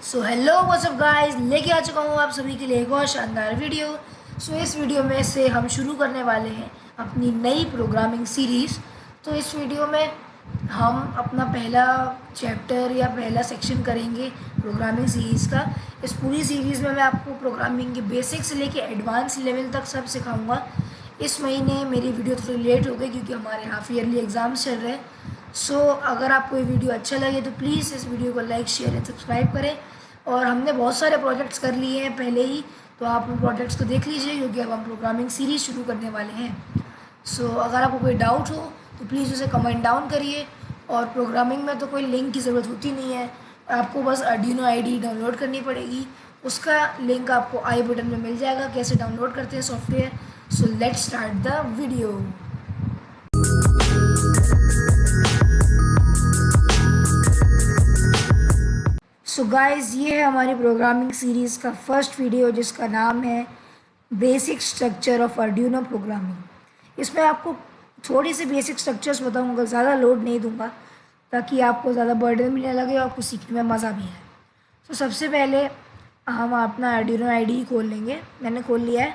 So hello what's up guys, लेके आ चुका हूँ आप सभी के लिए एक और शानदार वीडियो। इस वीडियो में से हम शुरू करने वाले हैं अपनी नई प्रोग्रामिंग सीरीज़। तो इस वीडियो में हम अपना पहला चैप्टर या पहला सेक्शन करेंगे प्रोग्रामिंग सीरीज़ का। इस पूरी सीरीज़ में मैं आपको प्रोग्रामिंग के बेसिक से लेके एडवांस लेवल तक सब सिखाऊंगा। इस महीने मेरी वीडियो थोड़ी लेट हो गई क्योंकि हमारे हाफ ईयरली एग्ज़ाम्स चल रहे हैं। अगर आपको ये वीडियो अच्छा लगे तो प्लीज़ इस वीडियो को लाइक शेयर एंड सब्सक्राइब करें। और हमने बहुत सारे प्रोजेक्ट्स कर लिए हैं पहले ही, तो आप उन प्रोजेक्ट्स को देख लीजिए क्योंकि अब हम प्रोग्रामिंग सीरीज़ शुरू करने वाले हैं। अगर आपको कोई डाउट हो तो प्लीज़ उसे कमेंट डाउन करिए। और प्रोग्रामिंग में तो कोई लिंक की ज़रूरत होती नहीं है, आपको बस आर्डिनो आईडी डाउनलोड करनी पड़ेगी। उसका लिंक आपको आई बटन में मिल जाएगा, कैसे डाउनलोड करते हैं software. Let's start the video. Guys, ये है हमारी प्रोग्रामिंग सीरीज़ का फर्स्ट वीडियो जिसका नाम है basic structure of Arduino programming. इसमें आपको थोड़ी सी बेसिक स्ट्रक्चर्स बताऊंगा, ज़्यादा लोड नहीं दूंगा ताकि आपको ज़्यादा बर्डन भी नहीं लगे और आपको सीखने में मज़ा भी आए। सबसे पहले हम अपना आर्डिनो आईडी खोल लेंगे। मैंने खोल लिया है।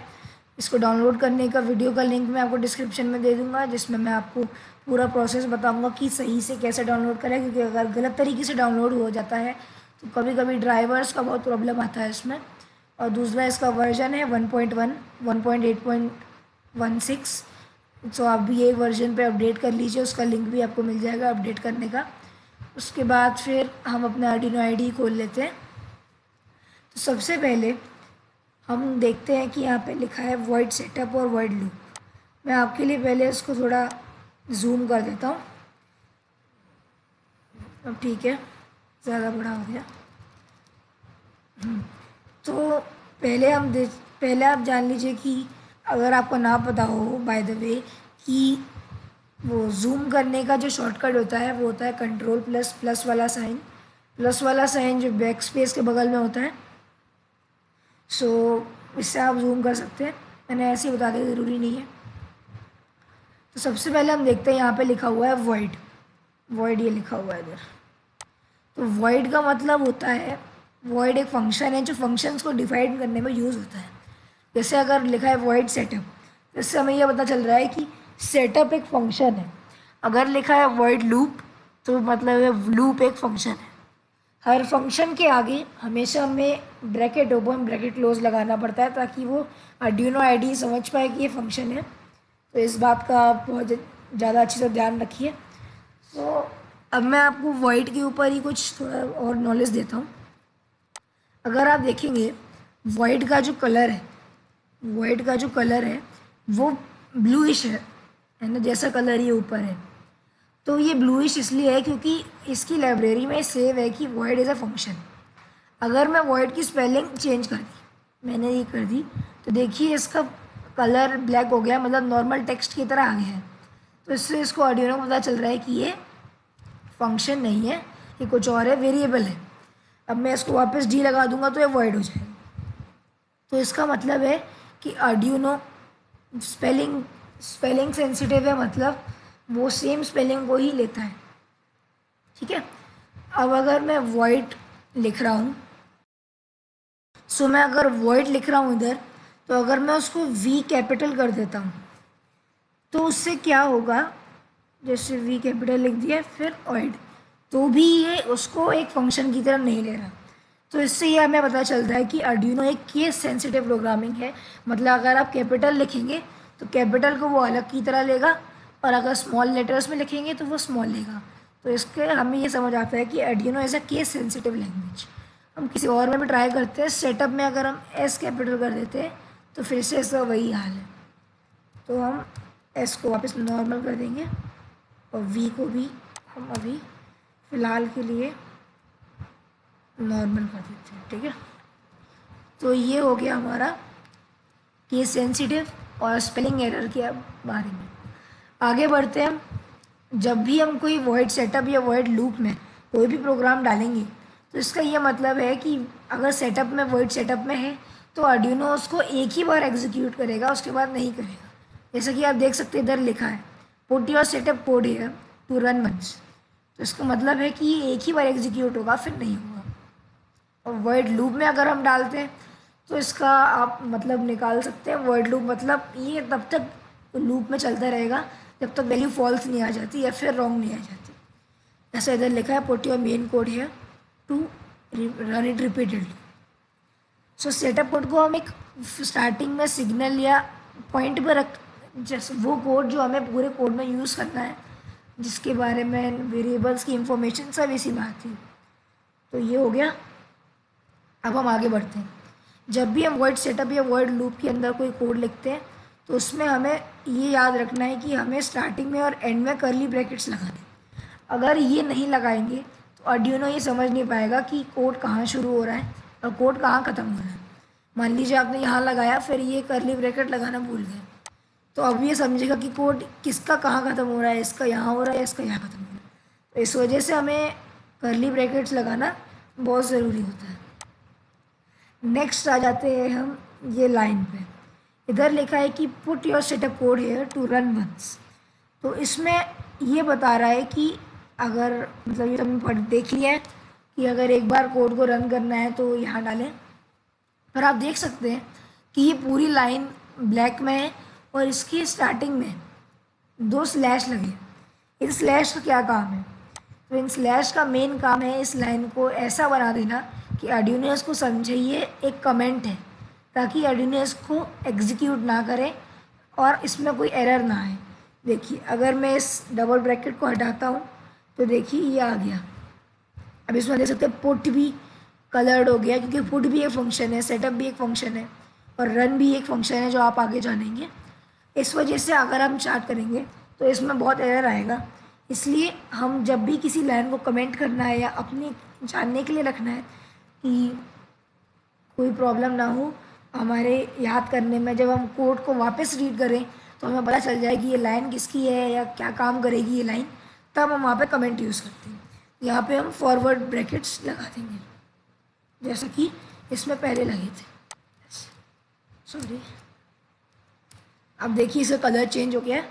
इसको डाउनलोड करने का वीडियो का लिंक मैं आपको डिस्क्रिप्शन में दे दूँगा, जिसमें मैं आपको पूरा प्रोसेस बताऊँगा कि सही से कैसे डाउनलोड करें, क्योंकि अगर गलत तरीके से डाउनलोड हो जाता है तो कभी कभी ड्राइवर्स का बहुत प्रॉब्लम आता है इसमें। और दूसरा इसका वर्जन है 1.1 1.8.16। आप भी एक वर्जन पे अपडेट कर लीजिए, उसका लिंक भी आपको मिल जाएगा अपडेट करने का। उसके बाद फिर हम अपना आर्डिनो आईडी खोल लेते हैं। सबसे पहले हम देखते हैं कि यहाँ पे लिखा है वॉइड सेटअप और वॉइड लूप। मैं आपके लिए पहले इसको थोड़ा जूम कर देता हूँ। अब ठीक है, ज़्यादा बड़ा हो गया। तो पहले आप जान लीजिए कि अगर आपको ना पता हो बाय द वे कि वो जूम करने का जो शॉर्टकट होता है वो होता है कंट्रोल प्लस प्लस वाला साइन। प्लस वाला साइन जो बैक स्पेस के बगल में होता है। इससे आप जूम कर सकते हैं। मैंने ऐसे ही बता दिया, ज़रूरी नहीं है। तो सबसे पहले हम देखते हैं, यहाँ पे लिखा हुआ है वॉइड। वॉइड ये लिखा हुआ है इधर। तो वॉइड का मतलब होता है, वॉइड एक फंक्शन है जो फंक्शंस को डिफाइन करने में यूज़ होता है। जैसे अगर लिखा है वॉइड सेटअप, तो इससे हमें यह पता चल रहा है कि सेटअप एक फंक्शन है। अगर लिखा है वॉइड लूप, तो मतलब है लूप एक फंक्शन है। हर फंक्शन के आगे हमेशा हमें ब्रैकेट ओपन ब्रैकेट क्लोज लगाना पड़ता है ताकि वो आर्डिनो आईडी समझ पाए कि ये फंक्शन है। तो इस बात का आप बहुत ज़्यादा अच्छे से ध्यान रखिए। अब मैं आपको वॉइड के ऊपर ही कुछ थोड़ा और नॉलेज देता हूँ। अगर आप देखेंगे वॉइड का जो कलर है, वॉइड का जो कलर है वो ब्लूइश है ना, जैसा कलर ये ऊपर है। तो ये ब्लूइश इसलिए है क्योंकि इसकी लाइब्रेरी में सेव है कि वॉइड इज़ अ फंक्शन। अगर मैं वॉइड की स्पेलिंग चेंज कर दी, मैंने ये कर दी, तो देखिए इसका कलर ब्लैक हो गया, मतलब नॉर्मल टेक्स्ट की तरह आ गया है। तो इससे इसको आर्डिनो को पता चल रहा है कि ये फंक्शन नहीं है, ये कुछ और है, वेरिएबल है। अब मैं इसको वापस डी लगा दूंगा तो ये वॉइड हो जाएगा। तो इसका मतलब है कि आर्डिनो स्पेलिंग स्पेलिंग सेंसिटिव है, मतलब वो सेम स्पेलिंग को ही लेता है। ठीक है। अब अगर मैं वॉइड लिख रहा हूँ, मैं अगर वॉइड लिख रहा हूँ इधर, तो अगर मैं उसको वी कैपिटल कर देता हूँ तो उससे क्या होगा, जैसे वी कैपिटल लिख दिया फिर वॉइड, तो भी ये उसको एक फंक्शन की तरह नहीं ले रहा। तो इससे ये हमें पता चलता है कि आर्डिनो एक केस सेंसिटिव प्रोग्रामिंग है। मतलब अगर आप कैपिटल लिखेंगे तो कैपिटल को वो अलग की तरह लेगा, और अगर स्मॉल लेटर्स में लिखेंगे तो वो स्मॉल लेगा। तो इसके हमें ये समझ आता है कि Arduino is a case sensitive language. हम किसी और में भी ट्राई करते हैं। सेटअप में अगर हम एस कैपिटल कर देते हैं तो फिर से इसका वही हाल है। तो हम एस को वापस नॉर्मल कर देंगे और वी को भी हम अभी फ़िलहाल के लिए नॉर्मल कर देते हैं। ठीक है। तो ये हो गया हमारा केस सेंसिटिव और स्पेलिंग एरर के बारे में। आगे बढ़ते हैं। जब भी हम कोई वॉइड सेटअप या वॉइड लूप में कोई भी प्रोग्राम डालेंगे, तो इसका ये मतलब है कि अगर सेटअप में वॉइड सेटअप में है तो आर्डिनो उसको एक ही बार एग्जीक्यूट करेगा, उसके बाद नहीं करेगा। जैसा कि आप देख सकते हैं इधर लिखा है put your setup code here to run once. तो इसका मतलब है कि ये एक ही बार एग्जीक्यूट होगा, फिर नहीं होगा। और वॉइड लूप में अगर हम डालते हैं तो इसका आप मतलब निकाल सकते हैं। वॉइड लूप मतलब ये तब तक लूप में चलता रहेगा जब तक वैल्यू फॉल्स नहीं आ जाती या फिर रॉन्ग नहीं आ जाती। ऐसा इधर लिखा है put your main code here to run it repeatedly. So setup code को हम एक स्टार्टिंग में सिग्नल या पॉइंट पर रख, जैसे वो कोड जो हमें पूरे कोड में यूज़ करना है, जिसके बारे में वेरिएबल्स की इंफॉर्मेशन सब इसी में आती है। तो ये हो गया। अब हम आगे बढ़ते हैं। जब भी हम वॉइड सेटअप या वॉइड लूप के अंदर कोई कोड लिखते हैं तो उसमें हमें ये याद रखना है कि हमें स्टार्टिंग में और एंड में कर्ली ब्रैकेट्स लगाने। अगर ये नहीं लगाएंगे तो आर्डिनो ये समझ नहीं पाएगा कि कोड कहाँ शुरू हो रहा है और कोड कहाँ ख़त्म हो रहा है। मान लीजिए आपने यहाँ लगाया फिर ये कर्ली ब्रैकेट लगाना भूल गए, तो अब ये समझेगा कि कोड किसका कहाँ ख़त्म हो रहा है, इसका यहाँ हो रहा है, इसका यहाँ ख़त्म हो रहा है। तो इस वजह से हमें कर्ली ब्रैकेट्स लगाना बहुत ज़रूरी होता है। नेक्स्ट आ जाते हैं हम ये लाइन पे। इधर लिखा है कि put your setup code here to run once. तो इसमें ये बता रहा है कि अगर मतलब ये हमने पढ़ देख लिया है कि अगर एक बार कोड को रन करना है तो यहाँ डालें। पर आप देख सकते हैं कि ये पूरी लाइन ब्लैक में है और इसकी स्टार्टिंग में 2 स्लैश लगे। इन स्लैश का क्या काम है? तो इन स्लैश का मेन काम है इस लाइन को ऐसा बना देना कि आर्डिनो इसको समझे ये एक कमेंट है, ताकि आर्डिनो इसको एग्जीक्यूट ना करे और इसमें कोई एरर ना आए। देखिए अगर मैं इस डबल ब्रैकेट को हटाता हूँ तो देखिए ये आ गया। अब इसमें देख सकते हैं पुट भी कलर्ड हो गया, क्योंकि पुट भी एक फंक्शन है, सेटअप भी एक फंक्शन है और रन भी एक फंक्शन है जो आप आगे जानेंगे। इस वजह से अगर हम स्टार्ट करेंगे तो इसमें बहुत एरर आएगा। इसलिए हम जब भी किसी लाइन को कमेंट करना है या अपनी जानने के लिए रखना है कि कोई प्रॉब्लम ना हो हमारे याद करने में, जब हम कोड को वापस रीड करें तो हमें पता चल जाए कि ये लाइन किसकी है या क्या काम करेगी ये लाइन, तब हम वहाँ पे कमेंट यूज़ करते हैं। यहाँ पे हम फॉरवर्ड ब्रैकेट्स लगा देंगे जैसा कि इसमें पहले लगे थे। सॉरी, अब देखिए इसका कलर चेंज हो गया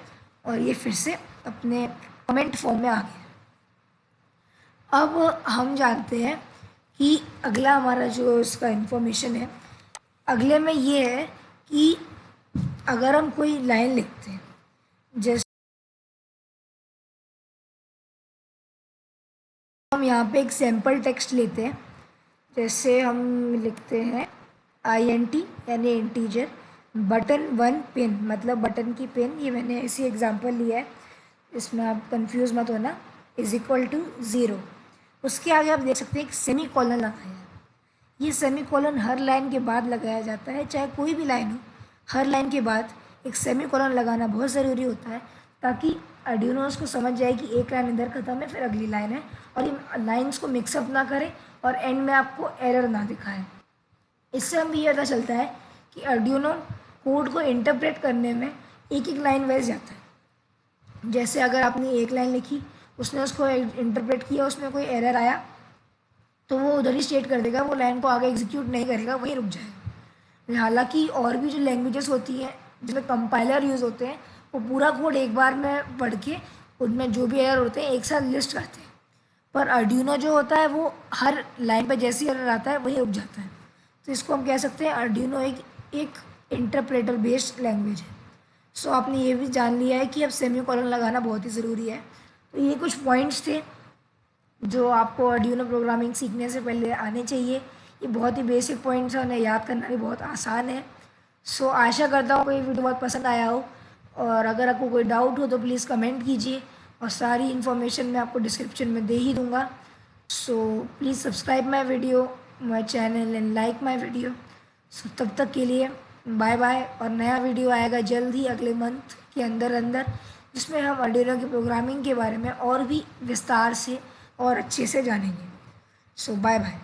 और ये फिर से अपने कमेंट फॉर्म में आ गया। अब हम जानते हैं कि अगला हमारा जो इसका इंफॉर्मेशन है, अगले में ये है कि अगर हम कोई लाइन लिखते हैं, जैसे हम यहाँ पे एक सैम्पल टेक्स्ट लेते हैं, जैसे हम लिखते हैं INT यानी इंटीजर बटन 1 पिन, मतलब बटन की पिन। ये मैंने ऐसी एग्जांपल लिया है, इसमें आप कंफ्यूज मत होना। Is equal to 0। उसके आगे आप देख सकते हैं एक सेमी कॉलन लगाया है। ये सेमी कॉलन हर लाइन के बाद लगाया जाता है, चाहे कोई भी लाइन हो, हर लाइन के बाद एक सेमी कॉलन लगाना बहुत ज़रूरी होता है, ताकि आर्डिनो उसको समझ जाए कि एक लाइन इधर ख़त्म है फिर अगली लाइन है, और इन लाइन्स को मिक्सअप ना करे और एंड में आपको एरर ना दिखाए। इससे हमें ये पता चलता है कि आर्डिनो कोड को इंटरप्रेट करने में एक एक लाइन वाइज जाता है। जैसे अगर आपने एक लाइन लिखी, उसने उसको इंटरप्रेट किया, उसमें कोई एरर आया तो वो उधर ही स्टेट कर देगा, वो लाइन को आगे एग्जीक्यूट नहीं करेगा, वहीं रुक जाएगा। हालांकि और भी जो लैंग्वेजेस होती हैं जिसमें कंपाइलर यूज़ होते हैं, वो पूरा कोड एक बार में पढ़ के उनमें जो भी एरर होते हैं एक साथ लिस्ट करते हैं। पर आर्डिनो जो होता है वो हर लाइन पर जैसे ही एरर आता है वहीं रुक जाता है। तो इसको हम कह सकते हैं आर्डिनो एक इंटरप्रेटर बेस्ड लैंग्वेज है। सो आपने ये भी जान लिया है कि अब सेमी कॉलन लगाना बहुत ही ज़रूरी है। तो ये कुछ पॉइंट्स थे जो आपको आर्डिनो प्रोग्रामिंग सीखने से पहले आने चाहिए। ये बहुत ही बेसिक पॉइंट्स हैं, उन्हें याद करना भी बहुत आसान है। सो आशा करता हूँ कोई वीडियो बहुत पसंद आया हो, और अगर आपको कोई डाउट हो तो प्लीज़ कमेंट कीजिए, और सारी इन्फॉर्मेशन मैं आपको डिस्क्रिप्शन में दे ही दूँगा। So please subscribe my video, my channel and like my video. So तब तक के लिए बाय बाय, और नया वीडियो आएगा जल्द ही अगले मंथ के अंदर जिसमें हम आर्डिनो की प्रोग्रामिंग के बारे में और भी विस्तार से और अच्छे से जानेंगे। सो बाय बाय।